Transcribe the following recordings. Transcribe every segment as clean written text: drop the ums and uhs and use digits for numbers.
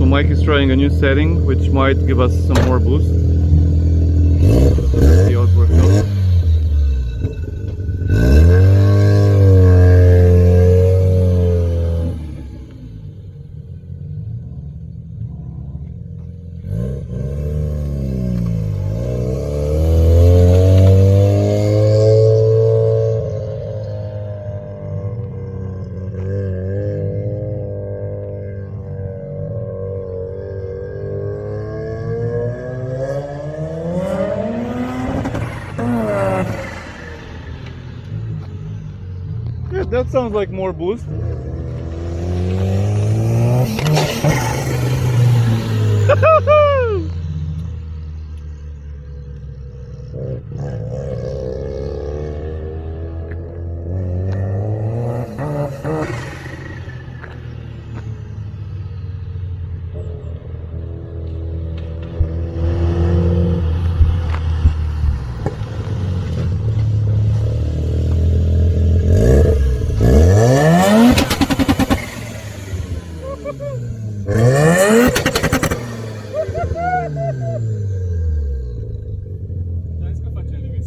Mike is trying a new setting which might give us some more boost. Let's see how it works out. Yeah, that sounds like more boost.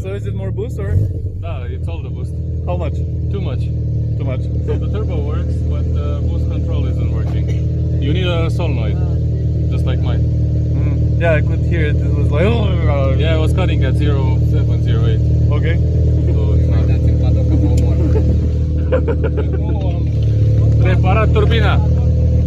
So is it more boost or? No, it's all the boost. How much? Too much. Too much. So the turbo works, but the boost control isn't working. You need a solenoid, just like mine. Yeah, I could hear it. It was like, oh. Yeah, I was cutting at 0708. Okay. So it's not. Reparat turbina.